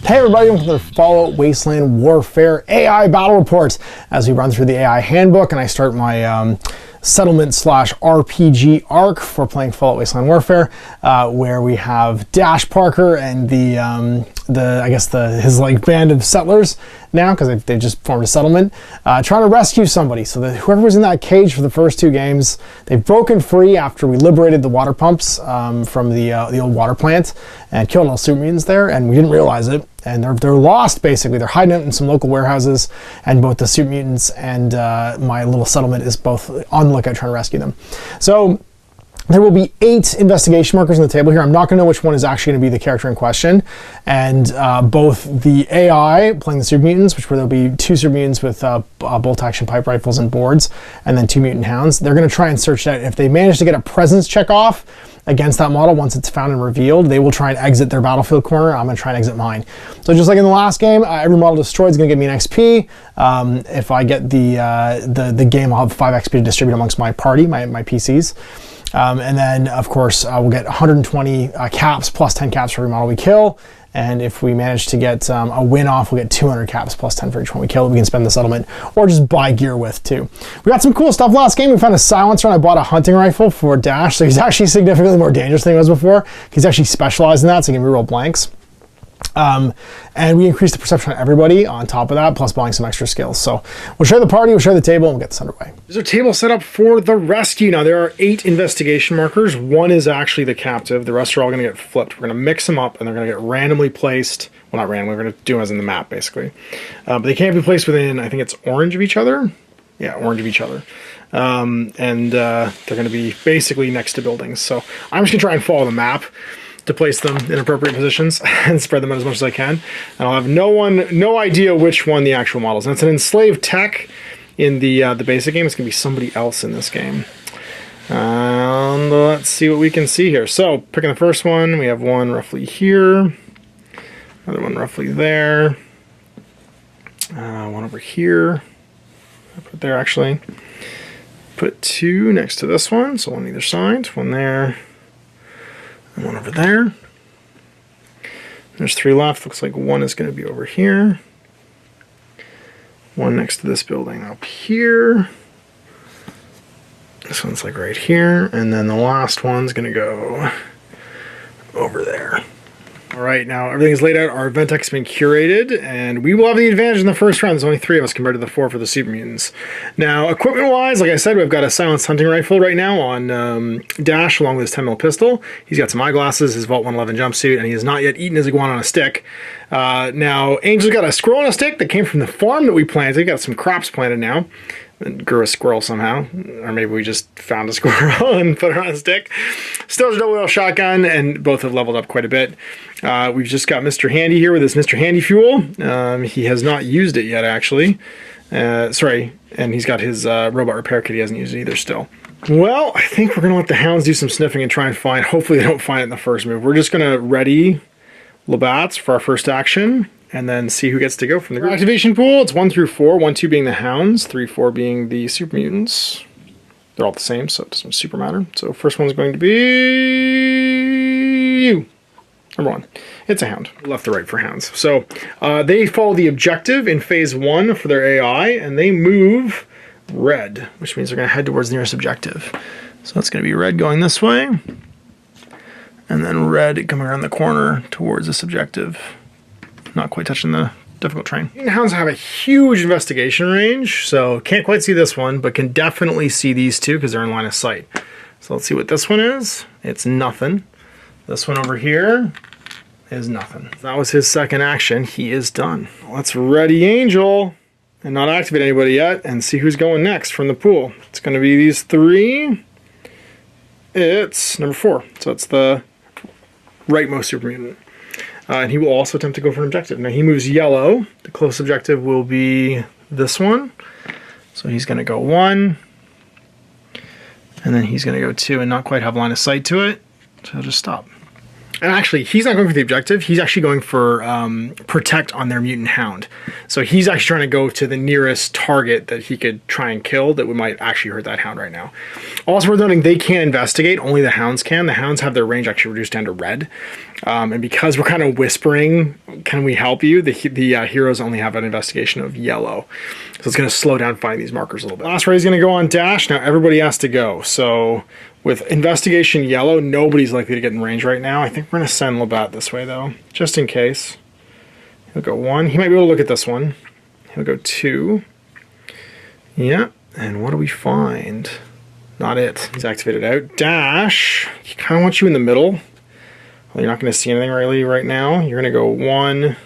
Hey everybody, welcome to the Fallout Wasteland Warfare AI Battle Report. As we run through the AI handbook and I start my settlement / RPG arc for playing Fallout Wasteland Warfare, where we have Dash Parker and his like band of settlers now, because they've just formed a settlement, trying to rescue somebody. So that whoever was in that cage for the first 2 games, they've broken free after we liberated the water pumps from the old water plant and killed all Super Mutants there, and we didn't realize it. And they're lost, basically. They're hiding out in some local warehouses, and both the Super Mutants and my little settlement is both on the lookout trying to rescue them. So there will be 8 investigation markers on the table here. I'm not going to know which one is actually going to be the character in question. And both the AI playing the Super Mutants, which there'll be 2 Super Mutants with bolt-action pipe rifles and boards, and then 2 mutant hounds. They're going to try and search it out. If they manage to get a presence check off against that model once it's found and revealed, they will try and exit their battlefield corner. I'm going to try and exit mine. So just like in the last game, every model destroyed is going to give me an XP. If I get the game, I'll have 5 XP to distribute amongst my party, my PCs. And then, of course, we'll get 120 caps plus 10 caps for every model we kill. And if we manage to get a win off, we'll get 200 caps plus 10 for each one we kill. We can spend the settlement or just buy gear with too. We got some cool stuff last game. We found a silencer and I bought a hunting rifle for Dash. So he's actually significantly more dangerous than he was before. He's actually specialized in that, so he can reroll blanks. And we increased the perception on everybody on top of that, plus buying some extra skills. So we'll share the party, we'll share the table, and we'll get this underway. There's a table set up for the rescue. Now there are 8 investigation markers. 1 is actually the captive. The rest are all going to get flipped. We're going to mix them up, and they're going to get randomly placed. Well, not randomly. We're going to do as in the map, basically. But they can't be placed within, I think it's orange of each other. Yeah, orange of each other. They're going to be basically next to buildings. So I'm just going to try and follow the map to place them in appropriate positions and spread them out as much as I can. And I'll have no idea which one the actual model is. And it's an enslaved tech in the basic game. It's going to be somebody else in this game. And let's see what we can see here. So, picking the first one, we have one roughly here. Another one roughly there. One over here. I'll put there, actually. Put 2 next to this one, so one on either side. One there. And one over there. There's 3 left. Looks like one is going to be over here. One next to this building up here. This one's like right here. And then the last one's going to go over there. All right, now everything is laid out. Our event deck has been curated, and we will have the advantage in the first round. There's only 3 of us compared to the 4 for the Super Mutants. Now, equipment-wise, like I said, we've got a silenced hunting rifle right now on Dash, along with his 10mm pistol. He's got some eyeglasses, his Vault 111 jumpsuit, and he has not yet eaten his iguana on a stick. Now, Angel's got a squirrel on a stick that came from the farm that we planted. We've got some crops planted now. And grew a squirrel somehow, or maybe we just found a squirrel and put it on a stick. Still has a double-barrel shotgun, and both have leveled up quite a bit. We've just got Mr. Handy here with his Mr. Handy fuel. He has not used it yet, actually. And he's got his robot repair kit. He hasn't used it either still. Well, I think we're going to let the hounds do some sniffing and try and find, hopefully they don't find it in the first move. We're just going to ready Labatts for our first action, and then see who gets to go from the group. Activation pool, it's 1 through 4, 1, 2 being the hounds, 3, 4 being the Super Mutants. They're all the same, so it doesn't super matter. So first one's going to be you. Number 1. It's a hound. Left to right for hounds. So they follow the objective in phase 1 for their AI, and they move red, which means they're going to head towards the nearest objective. So it's going to be red going this way, and then red coming around the corner towards this objective. Not quite touching the difficult terrain. Hounds have a huge investigation range, so can't quite see this one, but can definitely see these 2 because they're in line of sight. So let's see what this one is. It's nothing. This one over here is nothing. That was his second action. He is done. Let's ready Angel and not activate anybody yet and see who's going next from the pool. It's going to be these 3. It's number 4. So it's the rightmost Super Mutant. And he will also attempt to go for an objective. Now he moves yellow. The close objective will be this one. So he's going to go 1. And then he's going to go 2 and not quite have line of sight to it. So he'll just stop. And actually, he's not going for the objective. He's actually going for protect on their mutant hound. So he's actually trying to go to the nearest target that he could try and kill that might actually hurt that hound right now. Also worth noting, they can't investigate. Only the hounds can. The hounds have their range actually reduced down to red. And because we're kind of whispering, can we help you? The heroes only have an investigation of yellow. So it's going to slow down finding these markers a little bit. Last raid is going to go on dash. Now everybody has to go. So with investigation yellow, nobody's likely to get in range right now. I think we're going to send Labatts this way though, just in case. He'll go 1. He might be able to look at this one. He'll go 2. Yeah. And what do we find? Not it. He's activated out. Dash. He kind of wants you in the middle. Well, you're not going to see anything really right now. You're going to go 1.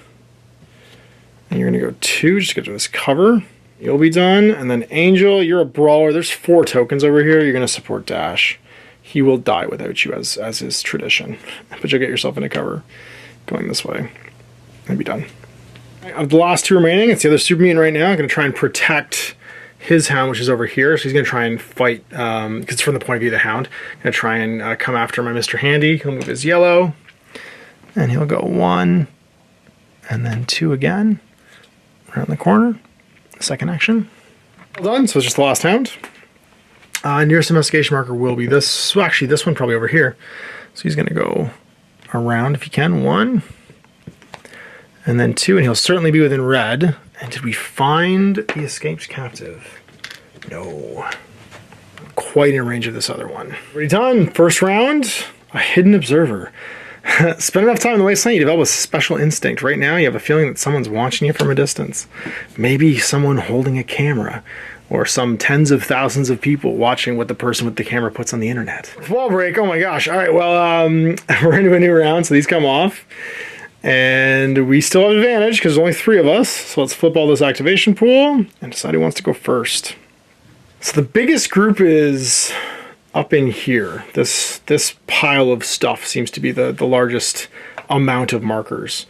And you're going to go 2. Just get to this cover. You'll be done. And then Angel, you're a brawler. There's 4 tokens over here. You're going to support Dash. He will die without you, as is tradition. But you'll get yourself into cover going this way. And be done. Of the last 2 remaining, it's the other Super Mutant right now. I'm going to try and protect his hound, which is over here. So he's going to try and fight, because it's from the point of view of the hound. Going to try and come after my Mr. Handy. He'll move his yellow. And he'll go 1. And then 2 again. Around the corner. Second action. Well done. So it's just the last hound. Nearest investigation marker will be this. Well, actually, this one probably over here. So he's going to go around if he can. 1. And then 2. And he'll certainly be within red. And did we find the escaped captive? No. Quite in range of this other one. Already done. First round. A hidden observer. Spend enough time in the Wasteland, you develop a special instinct. Right now, you have a feeling that someone's watching you from a distance. Maybe someone holding a camera, or some tens of thousands of people watching what the person with the camera puts on the internet. Wall break, oh my gosh. All right, well, we're into a new round, so these come off. And we still have advantage, because there's only 3 of us. So let's flip all this activation pool, and decide who wants to go first. So the biggest group is up in here. This pile of stuff seems to be the largest amount of markers.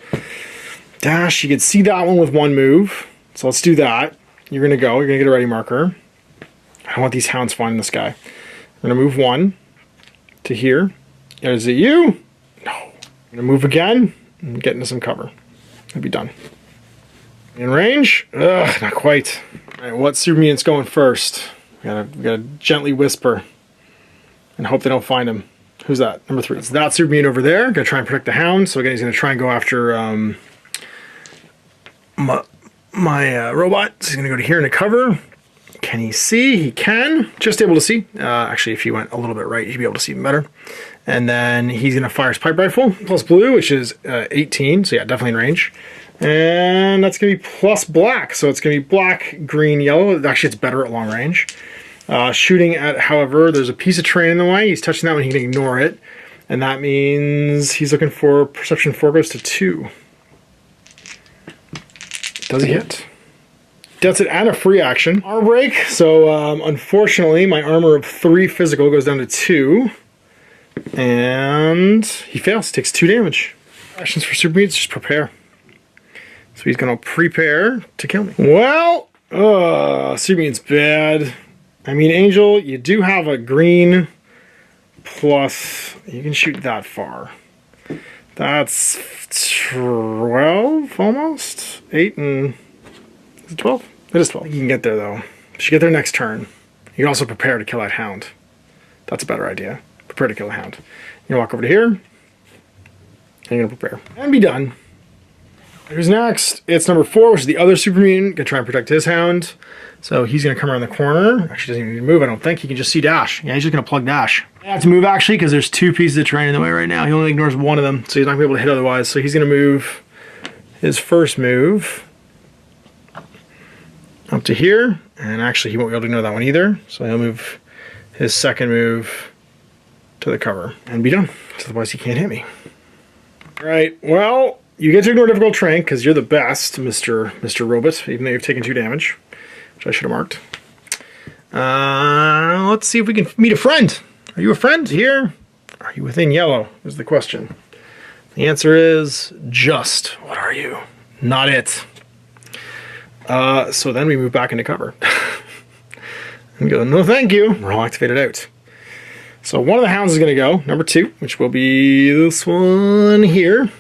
Dash, you can see that one with 1 move. So let's do that. You're going to go. You're going to get a ready marker. I want these hounds finding this guy. We're going to move 1 to here. Is it you? No. I'm going to move again and get into some cover. I'll be done. In range? Ugh, not quite. All right, what Super Mutant's going first? We gotta gently whisper and hope they don't find him. Who's that? Number 3. It's that Super Mutant over there. Gonna try and protect the hound. So again, he's gonna try and go after my robot. So he's gonna go to here into cover. Can he see? He can. Just able to see. Actually, if he went a little bit right, he'd be able to see even better. And then he's gonna fire his pipe rifle. Plus blue, which is 18. So yeah, definitely in range. And that's gonna be plus black. So it's gonna be black, green, yellow. Actually, it's better at long range. Shooting at, however, there's a piece of terrain in the way. He's touching that one, he can ignore it. And that means he's looking for perception 4 goes to 2. Does he hit? That's it, and a free action. Armor break. So unfortunately, my armor of 3 physical goes down to 2. And he fails, takes 2 damage. Actions for Super Mutants, just prepare. So he's gonna prepare to kill me. Well, Super Mutant's bad. I mean, Angel, you do have a green plus, you can shoot that far. That's 12 almost? 8 and, is it 12? It is 12. You can get there though. You should get there next turn. You can also prepare to kill that hound. That's a better idea. Prepare to kill a hound. You're gonna walk over to here, and you're gonna prepare. And be done. Who's next? It's number 4, which is the other Super Mutant. Gonna try and protect his hound. So he's going to come around the corner. Actually, doesn't even need to move, I don't think. He can just see Dash. Yeah, he's just going to plug Dash. I have to move, actually, because there's 2 pieces of terrain in the way right now. He only ignores 1 of them, so he's not going to be able to hit otherwise. So he's going to move his first move up to here. And actually, he won't be able to ignore that one either. So he'll move his second move to the cover and be done. Otherwise, he can't hit me. All right, well, you get to ignore difficult terrain because you're the best, Mr. Robot, even though you've taken 2 damage. Which I should have marked. Let's see if we can meet a friend. Are you a friend here? Are you within yellow is the question. The answer is just. What are you? Not it. So then we move back into cover. And go, no thank you. We're all activated out. So one of the hounds is going to go, number 2, which will be this one here.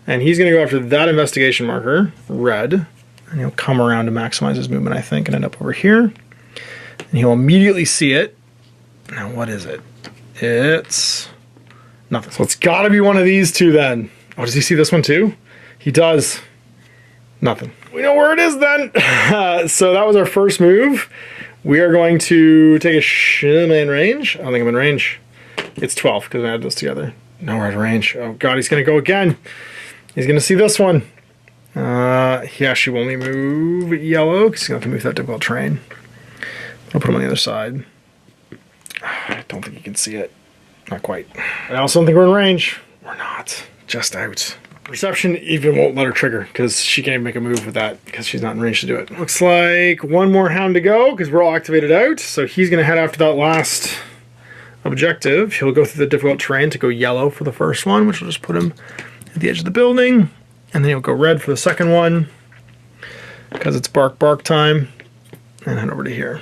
And he's going to go after that investigation marker, red. And he'll come around to maximize his movement, I think, and end up over here. And he'll immediately see it. Now, what is it? It's nothing. So it's got to be one of these two then. Oh, does he see this one too? He does. Nothing. We know where it is then. So that was our first move. We are going to take a am I in range? I don't think I'm in range. It's 12 because I added those together. No, we're out of range. Oh god, he's going to go again. He's going to see this one. He actually will only move yellow because he's going to have to move that difficult terrain. I'll put him on the other side. I don't think you can see it. Not quite. I also don't think we're in range. We're not. Just out. Perception even won't let her trigger because she can't even make a move with that because she's not in range to do it. Looks like one more hound to go because we're all activated out. So he's going to head after that last objective. He'll go through the difficult terrain to go yellow for the first one, which will just put him at the edge of the building. And then he'll go red for the second one because it's bark time. And head over to here.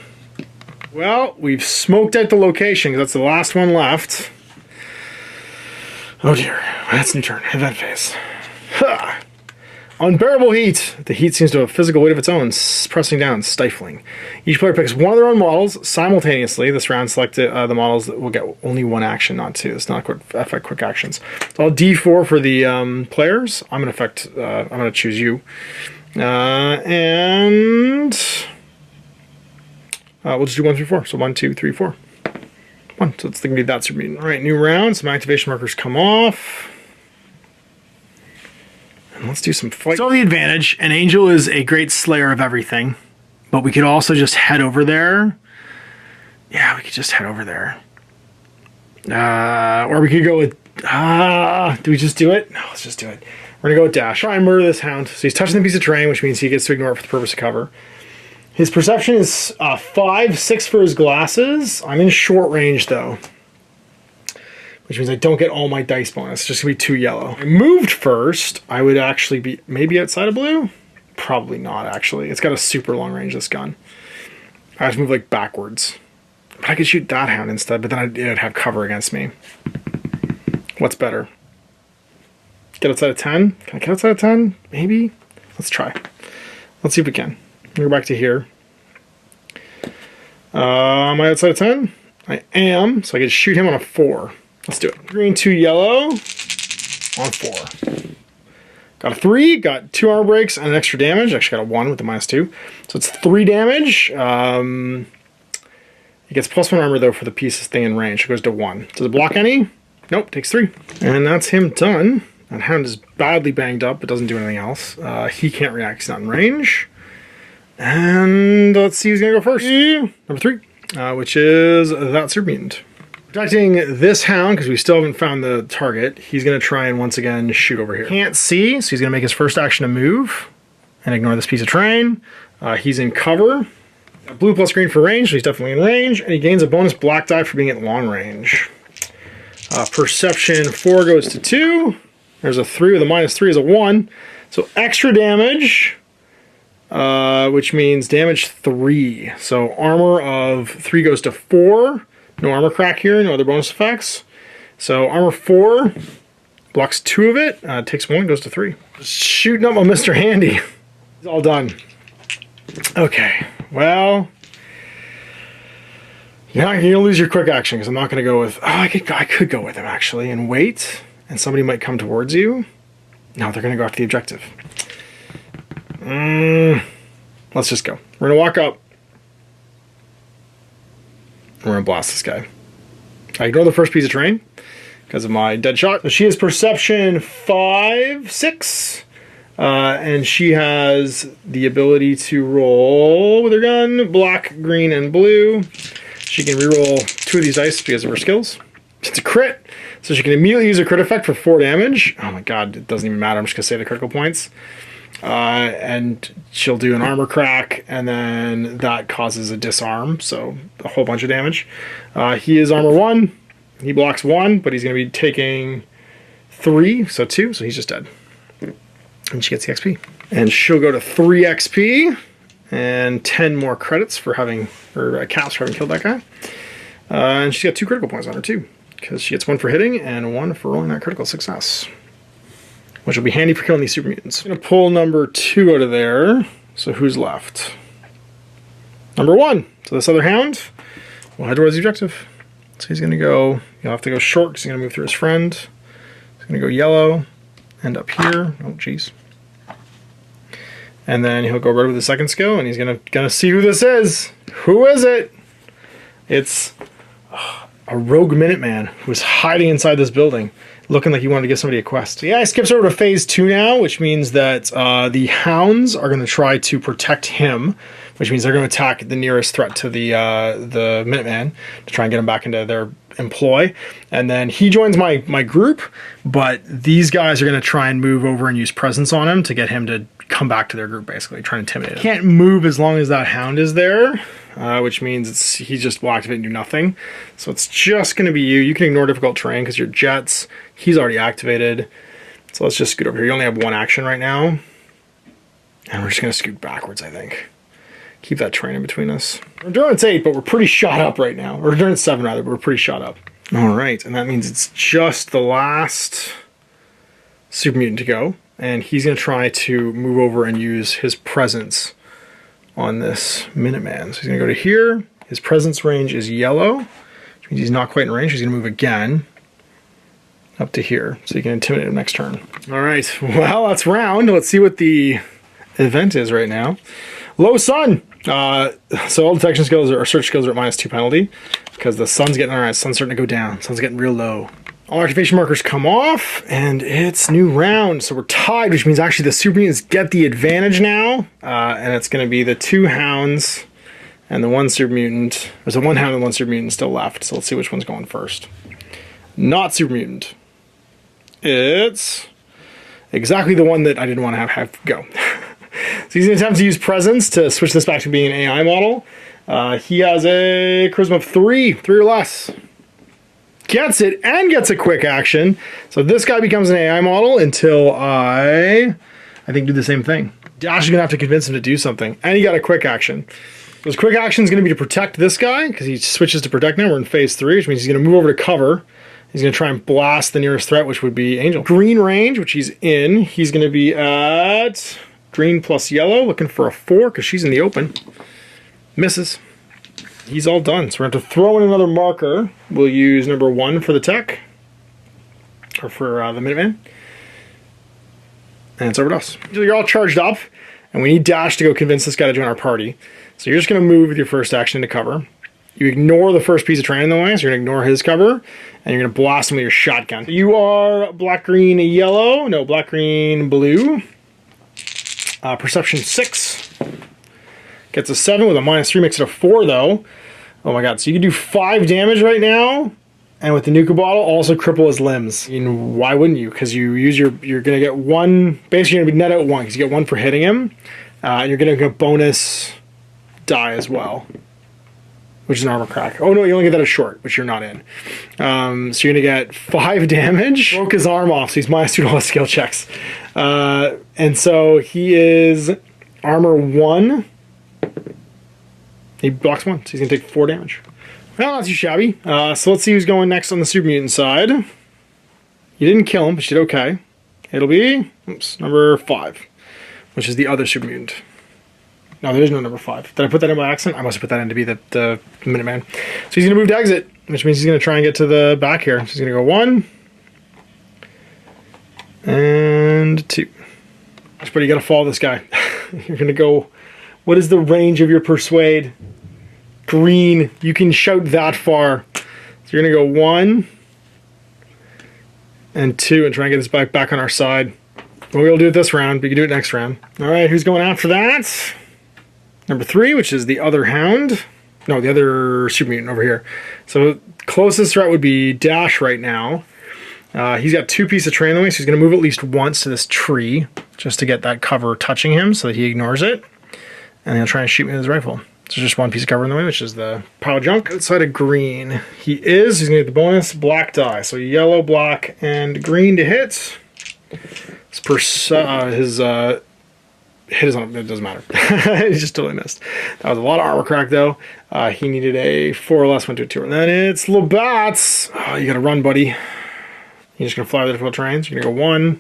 Well, we've smoked out the location because that's the last one left. Oh dear, that's new turn, event phase. Ha! Unbearable heat. The heat seems to have a physical weight of its own, pressing down, stifling. Each player picks one of their own models simultaneously. This round, select the models that will get only one action, not two. It's not affect quick actions. So I'll D4 for the players. I'm gonna choose you, and we'll just do 1 through 4. So 1, 2, 3, 4. 1. So it's going to be that Super Mutant. All right, new round. Some activation markers come off. And let's do some fight. So the advantage, an angel is a great slayer of everything, but we could also just head over there. Yeah, we could just head over there. Or we could go with, do we just do it? No, let's just do it. We're going to go with dash. Try and murder this hound. So he's touching the piece of terrain, which means he gets to ignore it for the purpose of cover. His perception is 5, 6 for his glasses. I'm in short range though, which means I don't get all my dice bonus. It's just gonna be 2 yellow. I moved first. I would actually be maybe outside of blue. Probably not actually. It's got a super long range, this gun. I have to move like backwards. But I could shoot that hound instead, but then it'd have cover against me. What's better? Get outside of 10? Can I get outside of 10? Maybe? Let's try. Let's see if we can. Go back to here. Am I outside of 10? I am, so I can shoot him on a 4. Let's do it. Green 2 yellow on 4. Got a 3, got 2 armor breaks and an extra damage. Actually got a 1 with the -2. So it's 3 damage. He gets +1 armor though for the piece thing in range. It goes to 1. Does it block any? Nope, takes 3. And that's him done. That hound is badly banged up, but doesn't do anything else. He can't react, he's not in range. And let's see who's gonna go first. Number 3, which is that Super Mutant. Protecting this hound, because we still haven't found the target, he's gonna try and once again shoot over here. Can't see, so he's gonna make his first action to move and ignore this piece of terrain. He's in cover. Blue plus green for range, so he's definitely in range, and he gains a bonus black die for being at long range. Perception 4 goes to 2. There's a 3 with a -3 is a 1. So extra damage. Which means damage 3. So armor of 3 goes to 4. No armor crack here, no other bonus effects. So armor 4 blocks 2 of it. Takes 1, goes to 3. Just shooting up on Mr. Handy. It's all done. Okay, well, you're not gonna lose your quick action because I'm not gonna go with. Oh, I could go with him actually and wait, and somebody might come towards you. No, they're gonna go after the objective. Let's just go. We're gonna walk up. We're gonna blast this guy. I ignore the first piece of terrain because of my dead shot. So she has perception 5, 6, and she has the ability to roll with her gun, black, green, and blue. She can reroll 2 of these dice because of her skills. It's a crit, so she can immediately use a crit effect for 4 damage. Oh my god, it doesn't even matter. I'm just gonna say the critical points. And she'll do an armor crack, and then that causes a disarm, so a whole bunch of damage. He is armor 1. He blocks 1, but he's going to be taking 3, so 2, so he's just dead. And she gets the XP. And she'll go to 3 XP and 10 more credits for having, or caps for having killed that guy. And she's got 2 critical points on her too, because she gets 1 for hitting and 1 for rolling that critical success, which will be handy for killing these super mutants. I'm going to pull number 2 out of there. So who's left? Number 1. So this other hound will head towards the objective. So he's going to go, you'll have to go short because he's going to move through his friend. He's going to go yellow, end up here. Oh, jeez. And then he'll go red with the second skill, and he's gonna see who this is. Who is it? It's a rogue Minuteman who's hiding inside this building, looking like he wanted to give somebody a quest. So yeah, he skips over to phase 2 now, which means that the hounds are going to try to protect him, which means they're going to attack the nearest threat to the Minuteman to try and get him back into their employ. And then he joins my group, but these guys are going to try and move over and use presence on him to get him to come back to their group, basically try and intimidate him. Can't move as long as that hound is there, which means he just will activate and do nothing. So it's just going to be you. You can ignore difficult terrain because you're jets. He's already activated. So let's just scoot over here. You only have 1 action right now. And we're just going to scoot backwards, I think. Keep that terrain in between us. We're endurance 8, but we're pretty shot up right now. Or endurance 7, rather, but we're pretty shot up. All right, and that means it's just the last super mutant to go. And he's going to try to move over and use his presence on this Minuteman. So he's going to go to here. His presence range is yellow, which means he's not quite in range. He's going to move again up to here, so you can intimidate him next turn. All right, well, that's round. Let's see what the event is right now. Low sun. So all detection skills or search skills are at -2 penalty because the sun's getting, all right, sun's starting to go down. Sun's getting real low. All activation markers come off, and it's new round. So we're tied, which means actually the super mutants get the advantage now. And it's going to be the 2 hounds and the 1 super mutant. There's a 1 hound and 1 super mutant still left. So let's see which one's going first. Not super mutant. It's exactly the one that I didn't want to have go. So he's going to attempt to use presence to switch this back to being an AI model. He has a charisma of 3 or less. Gets it and gets a quick action. So this guy becomes an AI model until I think do the same thing. Dash is going to have to convince him to do something. And he got a quick action. So his quick action is going to be to protect this guy because he switches to protect now. We're in phase 3, which means he's going to move over to cover. He's going to try and blast the nearest threat, which would be Angel. Green range, which he's in. He's going to be at green plus yellow, looking for a 4 because she's in the open. Misses. He's all done. So we're going to have to throw in another marker. We'll use number 1 for the tech. Or for the Minuteman. And it's over to us. So you're all charged up. And we need Dash to go convince this guy to join our party. So you're just going to move with your first action into cover. You ignore the first piece of terrain in the way. So you're going to ignore his cover. And you're going to blast him with your shotgun. So you are black, green, yellow. No, black, green, blue. Perception 6. Gets a 7 with a -3, makes it a 4 though. Oh my god, so you can do 5 damage right now, and with the Nuka bottle, also cripple his limbs. I mean, why wouldn't you? Because you use you're gonna get 1, basically you're gonna be net out 1, because you get 1 for hitting him, and you're gonna get bonus die as well, which is an armor crack. Oh no, you only get that as short, which you're not in. So you're gonna get 5 damage. Broke his arm off, so he's -2 to all his skill checks. And so he is armor 1. He blocks 1, so he's going to take 4 damage. Well, not too shabby. So let's see who's going next on the super mutant side. You didn't kill him, but you did okay. It'll be number 5, which is the other super mutant. No, there is no number 5. Did I put that in by accident? I must have put that in to be the Minuteman. So he's going to move to exit, which means he's going to try and get to the back here. So he's going to go 1 and 2. But you got to follow this guy. You're going to go. What is the range of your persuade? Green. You can shout that far. So you're going to go 1 and 2 and try and get this back on our side. Well, we'll do it this round, but you can do it next round. All right, who's going after that? Number 3, which is the other hound. No, the other super mutant over here. So closest threat would be Dash right now. He's got 2 pieces of terrain in the way, so he's going to move at least once to this tree just to get that cover touching him so that he ignores it. And he'll try and shoot me with his rifle. So there's just 1 piece of cover in the way, which is the pile of junk. Outside of green, he's going to get the bonus black die. So yellow, black, and green to hit. His hit his on, it doesn't matter. He just totally missed. That was a lot of armor crack though. He needed a 4 or less, went to a 2. And then it's Labatts. Oh, you gotta run, buddy. You're just gonna fly the difficult terrains. You're gonna go 1.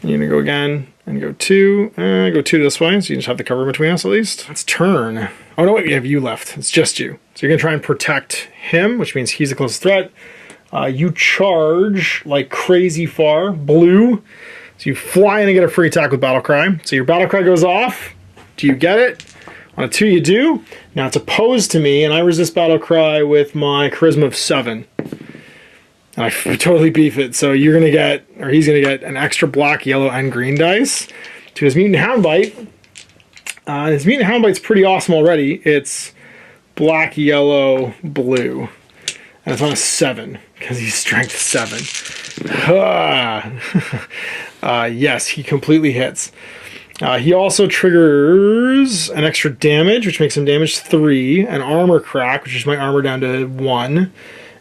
You're gonna go again and go 2. Go 2 this way, so you just have the cover between us at least. Let's turn. Oh no, wait, we have you left. It's just you. So you're gonna try and protect him, which means he's the closest threat. You charge like crazy far, blue. So you fly in and get a free attack with Battle Cry. So your Battle Cry goes off. Do you get it? On a 2 you do. Now it's opposed to me, and I resist Battle Cry with my Charisma of 7. And I totally beef it. So you're going to get, or he's going to get an extra black, yellow, and green dice to his Mutant Houndbite. His Mutant Houndbite's pretty awesome already. It's black, yellow, blue. And it's on a 7, because he's strength 7. Yes, he completely hits. He also triggers an extra damage, which makes him damage 3, an armor crack, which is my armor down to 1.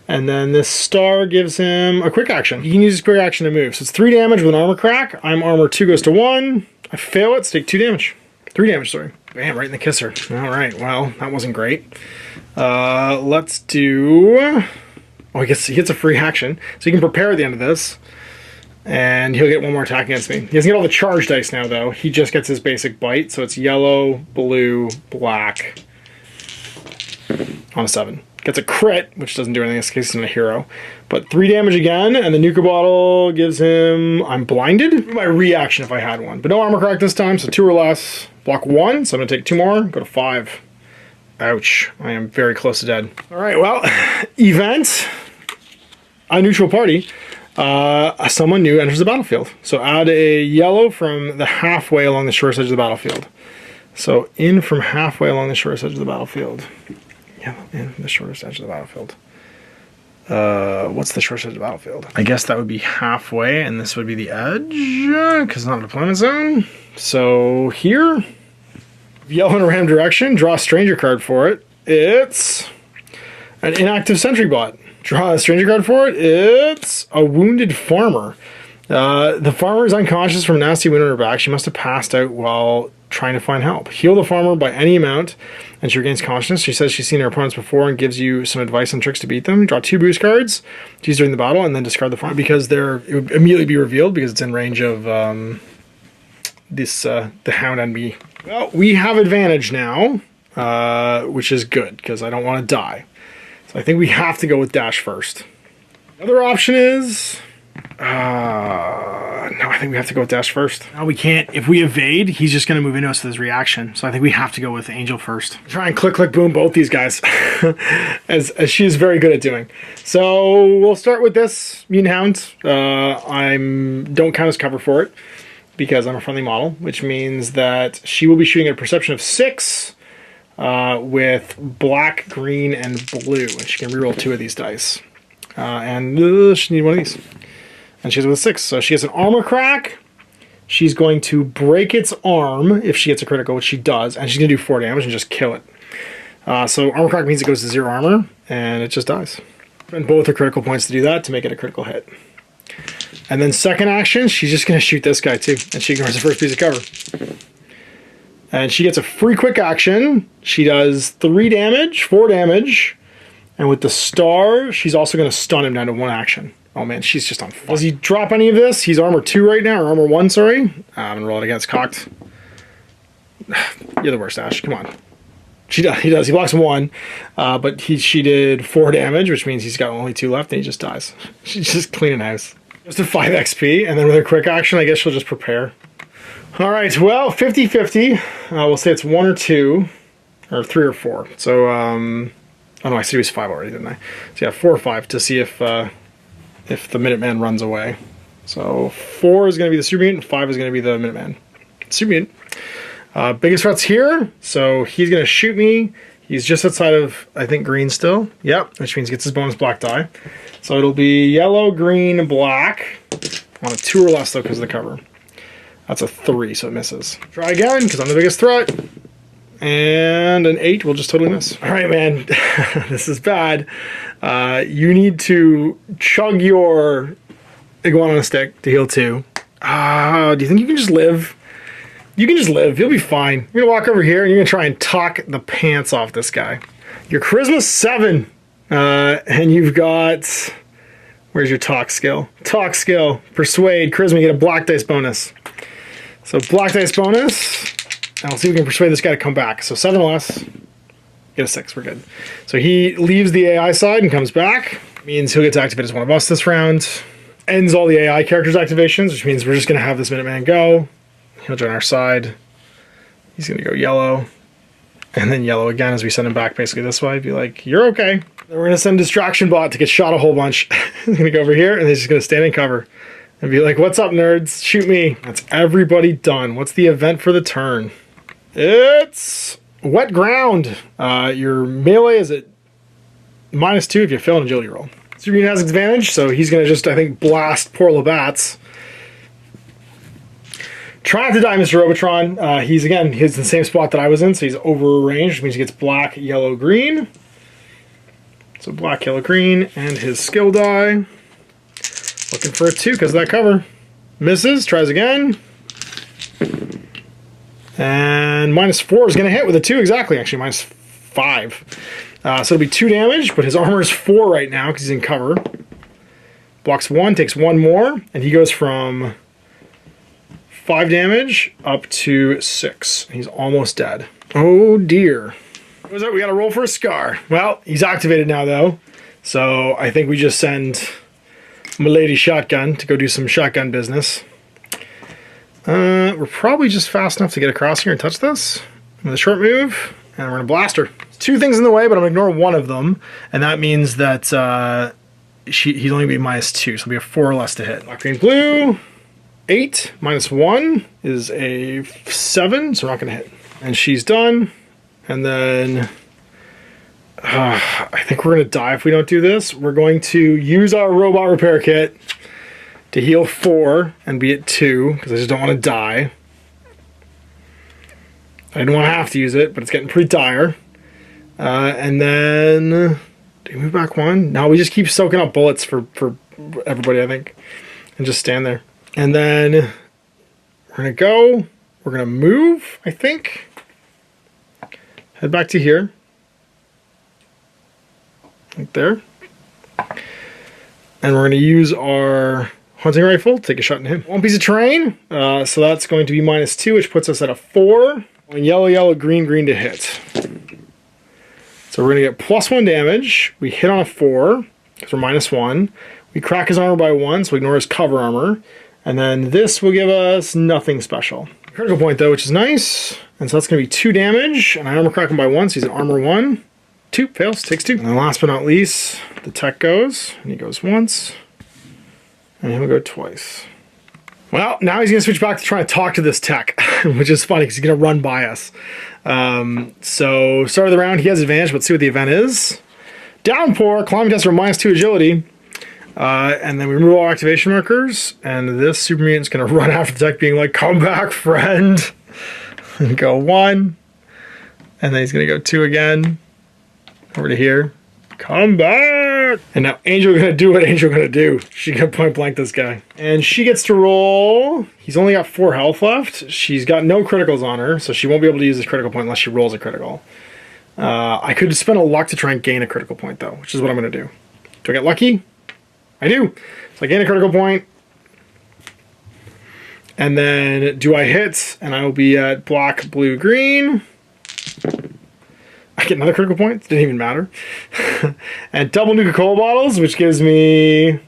And then this star gives him a quick action. He can use his quick action to move. So it's 3 damage with an armor crack. I'm armor 2 goes to 1. I fail it, so take 2 damage. 3 damage, sorry. Bam, right in the kisser. All right, well, that wasn't great. Let's do... Oh, he gets a free action. So he can prepare at the end of this. And he'll get 1 more attack against me. He doesn't get all the charge dice now, though. He just gets his basic bite. So it's yellow, blue, black. On a 7. Gets a crit, which doesn't do anything in this case, he's not a hero. But 3 damage again, and the Nuka Bottle gives him... I'm blinded? My reaction if I had one. But no armor crack this time, so 2 or less. Block 1, so I'm going to take 2 more, go to 5. Ouch. I am very close to dead. Alright, well, event. A neutral party. Someone new enters the battlefield. So add a yellow from the halfway along the shortest edge of the battlefield. So in from halfway along the shortest edge of the battlefield. Yellow in from the shortest edge of the battlefield. What's the shortest edge of the battlefield? I guess that would be halfway, and this would be the edge, because it's not a deployment zone. So here, yellow in a random direction, draw a stranger card for it. It's an inactive sentry bot. Draw a stranger card for it. It's a wounded farmer. The farmer is unconscious from a nasty wound on her back. She must have passed out while trying to find help. Heal the farmer by any amount, and she regains consciousness. She says she's seen her opponents before and gives you some advice and tricks to beat them. Draw 2 boost cards to use during the battle, and then discard the farmer because it would immediately be revealed because it's in range of the Hound and me. Well, we have advantage now, which is good because I don't want to die. So I think we have to go with dash first. Another option is... no, I think we have to go with dash first. No, we can't. If we evade, he's just going to move into us with his reaction. So I think we have to go with Angel first. Try and click, click, boom, both these guys. as she is very good at doing. So we'll start with this Mutant Hound. Don't count as cover for it because I'm a friendly model, which means that she will be shooting at a perception of 6 with black, green, and blue. And she can reroll 2 of these dice. And she needs one of these. And she's with 6, so she gets an armor crack. She's going to break its arm if she gets a critical, which she does, and she's going to do 4 damage and just kill it. So armor crack means it goes to 0 armor, and it just dies. And both are critical points to do that, to make it a critical hit. And then second action, she's just going to shoot this guy too, and she ignores the first piece of cover. And she gets a free quick action. She does 3 damage, 4 damage, and with the star, she's also going to stun him down to 1 action. Oh man, she's just on fire. Does he drop any of this? He's armor 2 right now, or armor 1, sorry. I'm gonna roll it against cocked. You're the worst, Ash. Come on. He does. He blocks 1, but she did 4 damage, which means he's got only 2 left, and he just dies. She's just cleaning house. Just a 5 XP, and then with her quick action, I guess she'll just prepare. All right, well, 50-50. We'll say it's 1 or 2, or 3 or 4. So, oh no, I said it was 5 already, didn't I? So yeah, 4 or 5 to see if the Minuteman runs away. So 4 is going to be the Super Mutant, 5 is going to be the Minuteman. Super Mutant. Biggest threat's here, so he's going to shoot me. He's just outside of, I think, green still. Yep, which means he gets his bonus black die. So it'll be yellow, green, black. On a 2 or less, though, because of the cover. That's a 3, so it misses. Try again, because I'm the biggest threat. And an 8 will just totally miss. All right, man. This is bad. You need to chug your iguana on a stick to heal 2. Do you think you can just live? You can just live. You'll be fine. You're gonna walk over here and you're gonna try and talk the pants off this guy. Your charisma's 7. And you've got... Where's your talk skill? Talk skill. Persuade. Charisma, you get a black dice bonus. So black dice bonus. And we'll see if we can persuade this guy to come back. So 7 less. Get a 6. We're good. So he leaves the AI side and comes back. Means he'll get to activate as one of us this round. Ends all the AI characters' activations, which means we're just going to have this Minuteman go. He'll join our side. He's going to go yellow. And then yellow again as we send him back basically this way. Be like, you're okay. Then we're going to send Distraction Bot to get shot a whole bunch. He's going to go over here and he's just going to stand in cover. And be like, what's up, nerds? Shoot me. That's everybody done. What's the event for the turn? It's Wet Ground. Your melee is at -2 if you fail an agility roll. Super Mutant has advantage, so he's going to just, I think, blast poor Labatts. Try not to die, Mr. Robotron. He's in the same spot that I was in, so he's over range, which means he gets black, yellow, green. So black, yellow, green, and his skill die. Looking for a 2 because of that cover. Misses, tries again. And -4 is going to hit with a 2 exactly, actually, -5. So it'll be 2 damage, but his armor is 4 right now because he's in cover. Blocks 1, takes 1 more, and he goes from 5 damage up to 6. He's almost dead. Oh dear. What was that? We got to roll for a scar. Well, he's activated now though, so I think we just send Milady Shotgun to go do some shotgun business. We're probably just fast enough to get across here and touch this with a short move, and we're gonna blast her. There's 2 things in the way, but I'm gonna ignore one of them, and that means that he's only gonna be -2, so it'll be a 4 or less to hit. Black, green, blue. 8 -1 is a 7, so we're not going to hit. And she's done. And then I think we're going to die if we don't do this. We're going to use our robot repair kit to heal 4 and be at 2 because I just don't want to die. I didn't want to have to use it, but it's getting pretty dire. And then do we move back 1? No, we just keep soaking up bullets for everybody, I think, and just stand there. And then we're going to go, we're going to move, I think. Head back to here. Right there. And we're going to use our hunting rifle to take a shot in him. 1 piece of terrain, so that's going to be -2, which puts us at a 4. And yellow, yellow, green, green to hit. So we're going to get +1 damage. We hit on a 4, because we're -1. We crack his armor by 1, so we ignore his cover armor. And then this will give us nothing special. Critical point though, which is nice. And so that's going to be 2 damage. And I armor crack him by 1, so he's an armor 1. 2, fails, takes 2. And then last but not least, the tech goes. And he goes once. And he'll go twice. Well, now he's going to switch back to trying to talk to this tech, which is funny because he's going to run by us. So start of the round, he has advantage, but let's see what the event is. Downpour, climbing test for -2 agility. And then we remove all activation markers, and this Super Mutant's going to run after the tech being like, come back, friend. And go 1. And then he's going to go 2 again. Over to here. Come back! And now Angel going to do what Angel going to do. She's going to point blank this guy. And she gets to roll. He's only got 4 health left. She's got no criticals on her, so she won't be able to use this critical point unless she rolls a critical. I could spend a luck to try and gain a critical point, though, which is what I'm going to do. Do I get lucky? I do. So I gain a critical point. And then do I hit? And I will be at black, blue, green. I get another critical point. Didn't even matter. And double Nuka-Cola bottles, which gives me...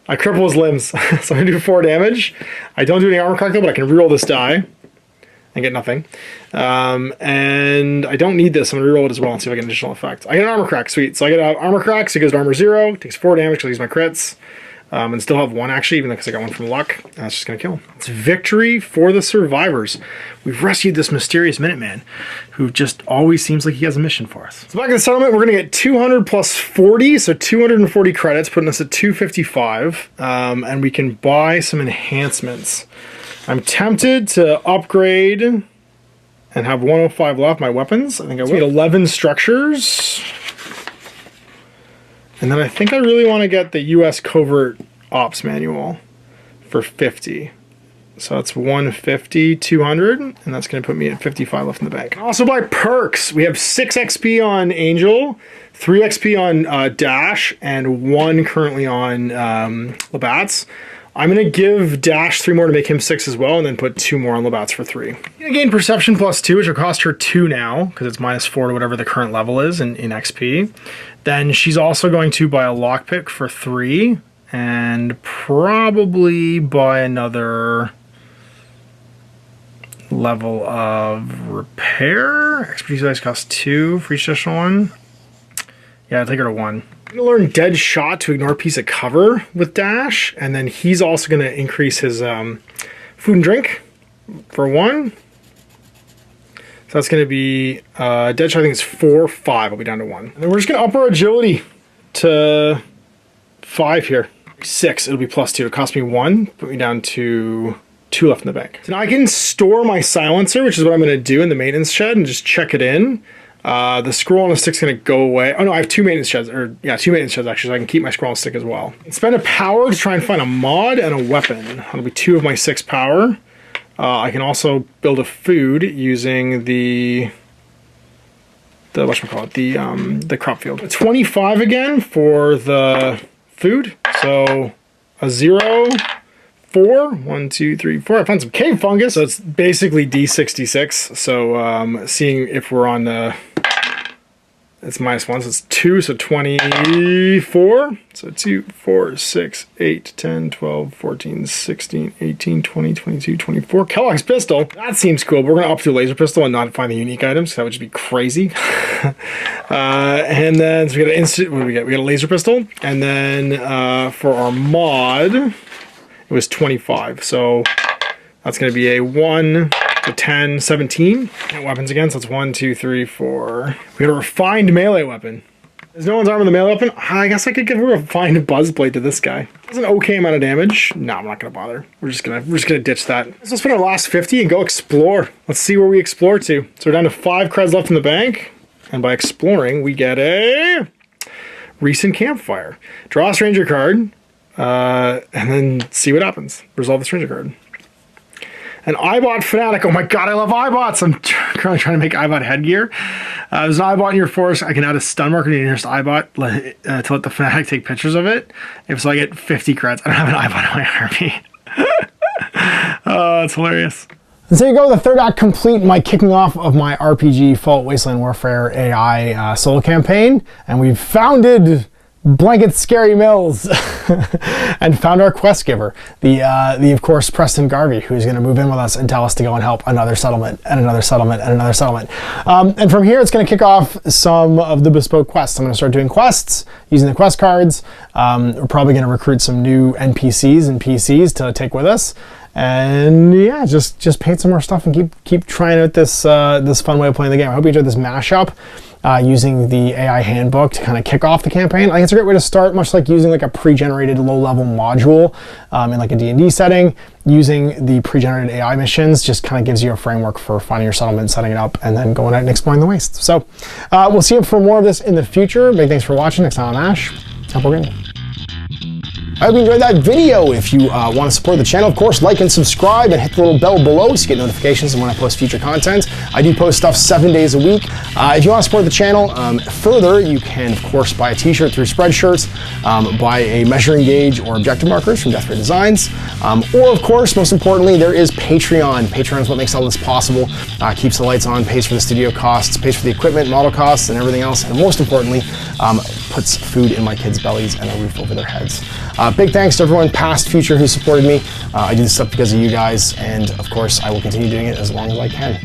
I cripple his limbs. So I'm going to do 4 damage. I don't do any armor crack though, but I can reroll this die. And get nothing. And I don't need this. I'm going to reroll it as well and see if I get an additional effect. I get an armor crack. Sweet. So I get an armor crack. So it goes to armor 0. Takes 4 damage because I use my crits. And still have 1 actually, even though because I got 1 from luck. That's just going to kill. It's victory for the survivors. We've rescued this mysterious Minuteman who just always seems like he has a mission for us. So back in the settlement, we're going to get 200 plus 40. So 240 credits, putting us at 255. And we can buy some enhancements. I'm tempted to upgrade and have 105 left, my weapons. I think I will. 11 structures. And then I think I really want to get the U.S. Covert Ops Manual for 50. So that's 150, 200, and that's going to put me at 55 left in the bank. Also buy perks. We have 6 XP on Angel, 3 XP on Dash, and 1 currently on Labatts. I'm going to give Dash 3 more to make him 6 as well, and then put 2 more on Labatts for 3. I'm going to gain Perception +2, which will cost her 2 now, because it's -4 to whatever the current level is in XP. Then she's also going to buy a lockpick for 3, and probably buy another level of repair. Expertise dice costs 2 for each additional one. Yeah, I'll take her to 1. I'm going to learn Dead Shot to ignore a piece of cover with Dash, and then he's also going to increase his food and drink for 1. So that's going to be Dead Shot, I think it's 4, 5. I'll be down to 1. And then we're just going to up our agility to 5 here. 6, it'll be +2. It'll cost me 1, put me down to 2 left in the bank. So now I can store my silencer, which is what I'm going to do in the maintenance shed, and just check it in. The scroll on the stick's going to go away. Oh no, I have 2 maintenance sheds, or yeah, 2 maintenance sheds actually, so I can keep my scroll on the stick as well. Spend a power to try and find a mod and a weapon. That'll be 2 of my 6 power. I can also build a food using the whatchamacallit, the crop field. 25 again for the food. So a 0, 4, 1, 2, 3, 4. I found some cave fungus. So it's basically D66. So seeing if we're on the, it's -1, so it's 2, so 24. So 2, 4, 6, 8, 10, 12, 14, 16, 18, 20, 22, 24. Kellogg's pistol. That seems cool, but we're going to up to a laser pistol and not find the unique items. That would just be crazy. And then so we got an instant, what do we get? We got a laser pistol. And then for our mod, it was 25. So that's going to be a 1 to 10, 17. And weapons again, so it's 1, 2, 3, 4. We got a refined melee weapon. Is no one's arm in the melee weapon? I guess I could give a refined buzzblade to this guy. That's an okay amount of damage. No, I'm not gonna bother. We're just gonna ditch that. Let's spend our last 50 and go explore. Let's see where we explore to. So we're down to 5 creds left in the bank. And by exploring, we get a recent campfire. Draw a stranger card, and then see what happens. Resolve the stranger card. An Eyebot fanatic. Oh my god, I love Eyebots. I'm currently trying to make Eyebot headgear. There's an Eyebot in your forest. I can add a stun marker to the nearest Eyebot to let the fanatic take pictures of it. If so, I get 50 creds. I don't have an Eyebot in my army. Oh, that's hilarious. And so there you go, the 3rd act complete, my kicking off of my RPG Fallout Wasteland Warfare AI solo campaign. And we've founded Blanket Scary Mills and found our quest giver, the of course Preston Garvey, who's going to move in with us and tell us to go and help another settlement and another settlement and another settlement. And from here, it's going to kick off some of the bespoke quests. I'm going to start doing quests using the quest cards. We're probably going to recruit some new NPCs and PCs to take with us. And yeah, just paint some more stuff and keep trying out this this fun way of playing the game. I hope you enjoyed this mashup. Using the AI handbook to kind of kick off the campaign. I think it's a great way to start, much like using like a pre-generated low-level module in like a D&D setting. Using the pre-generated AI missions just kind of gives you a framework for finding your settlement, setting it up, and then going out and exploring the waste. So we'll see you for more of this in the future. Big thanks for watching. Next time on Ash, Apple Gaming. I hope you enjoyed that video. If you want to support the channel, of course, like and subscribe and hit the little bell below so you get notifications when I post future content. I do post stuff 7 days a week. If you want to support the channel further, you can, of course, buy a t-shirt through Spreadshirts, buy a measuring gauge or objective markers from Death Ray Designs, or, of course, most importantly, there is Patreon. Patreon is what makes all this possible, keeps the lights on, pays for the studio costs, pays for the equipment, model costs, and everything else, and most importantly, puts food in my kids' bellies and a roof over their heads. Big thanks to everyone, past, future, who supported me. I do this stuff because of you guys, and of course, I will continue doing it as long as I can.